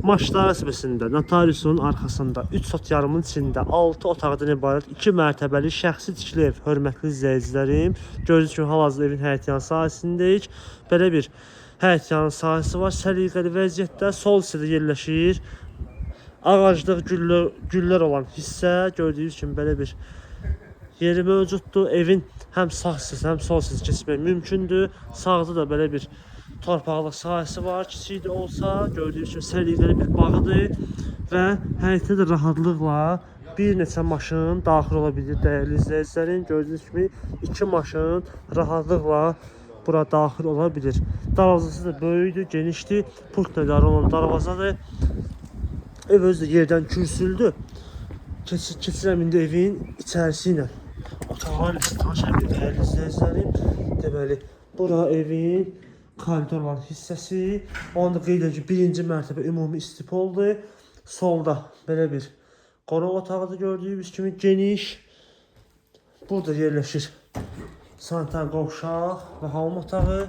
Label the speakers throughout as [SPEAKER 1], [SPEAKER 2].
[SPEAKER 1] Maçlar əsbəsində notariusun arxasında 3 sot yarımın içində 6 otaqdan ibarət 2 mərtəbəli şəxsi tikili ev. Hörmətli izləyicilərim, gördüyünüz kimi hal-hazırda evin həyətyan sahəsindəyik. Belə bir həyətyan sahəsi var. Səliqəli vəziyyətdə sol hissədə yerləşir. Ağaclıq güllər olan hissə, gördüyünüz kimi belə bir yeri mövcuddur. Evin həm sağ hissəsi, həm sol hissəsi keçmək mümkündür. Sağda da belə bir torpaqlıq sahəsi var. Kiçik də olsa, gördüyünüz kimi səliqəli bir bağıdır və həyətdə də rahatlıqla bir neçə maşın daxil ola bilir dəyərli izləyicilərim. Gördüyünüz kimi 2 maşın rahatlıqla bura daxil ola bilir. Darvazası da böyükdür, genişdir. Pultla idarə olan darvazadır. Ev özü də yerdən kürsüldür. Keçirəm indi evin içərisi ilə. Otaqlar isə tanış edir dəyərli izləyicilərim. Deməli, bura evin koridor olan hissəsi. Onu da qeyd edir ki, birinci mərtəbə ümumi istipoldur. Solda belə bir qonaq otağıdır gördüyünüz kimi geniş. Burada yerləşir sanitar qovşaq və hamam otağı.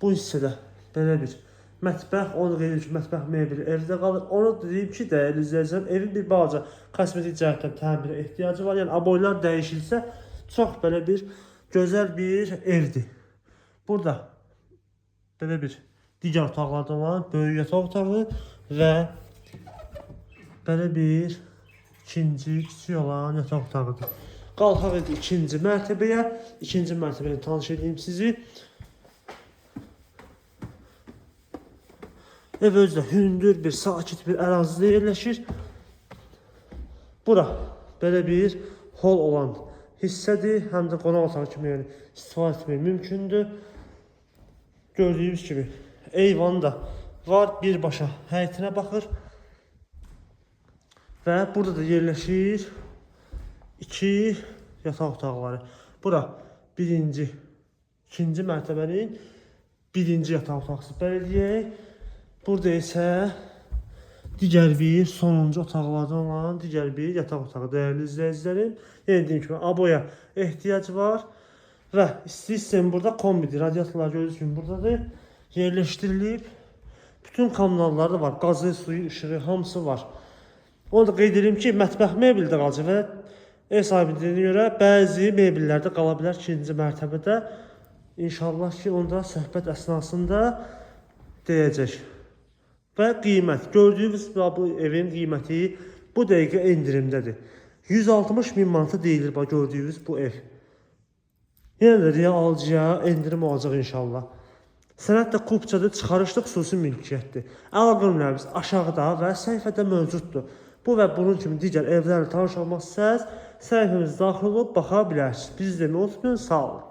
[SPEAKER 1] Bu hissədə belə bir mətbəx, onu da qeyd edir ki, mətbəx mebeli evdə qalır. Onu da deyim ki, dəyərli izləyicilərim, evin bir balaca kosmetik cəhətdən təmirə ehtiyacı var. Yəni aboylar dəyişilsə, çox belə bir gözəl bir evdir. Burada belə bir digər otaqlardan olan böyük yataq otağı və belə bir ikinci kiçik olan yataq otağıdır. Qalxaq idi ikinci mərtəbəyə. İkinci mərtəbəyə tanış edeyim sizi. Ev özü də hündür bir, sakit bir ərazidə yerləşir. Bura belə bir hol olan hissədir. Həm də qonaq otağı kimi yəni istifadə etmək mümkündür. Gördüyünüz kimi eyvanı da var. Birbaşa həyətinə baxır. Və burada da yerləşir 2 yataq otaqları. Bura birinci, ikinci mərtəbənin birinci yataq otaqsı. Belə deyək. Burada isə digər bir sonuncu otaqlardan olan digər bir yataq otağı dəyərli izləyicilərim. Yəni dediyim kimi aboya ehtiyac var və isti sistemi burada kombidir. Radiatorlar gördüyünüz kimi buradadır. Yerləşdirilib. Bütün kommunalları da var. Qazı, suyu, işığı hamısı var. Onu da qeyd edirəm ki, mətbəx mebeldə qalacaq və ev sahibinə görə bəzi mebellər də qala bilər 2-ci mərtəbədə. İnşallah ki, onda söhbət əsnasında deyəcək. Və qiymət. Gördüyünüz bu evin qiyməti bu dəqiqə endirimdədir. 160 min manata deyilir gördüyünüz bu ev. Yenə də real alıcıya endirim olacaq inşallah. Sənəd də Kupçada çıxarışlı xüsusi mülkiyyətdir. Əlaqə nömrəmiz aşağıda və səhifədə mövcuddur. Bu və bunun kimi digər evlərlə tanış olmaq istərsəniz səhifəmizə daxil olub baxa bilərsiniz. Bizi izləməyi unutmayın. Sağ olun.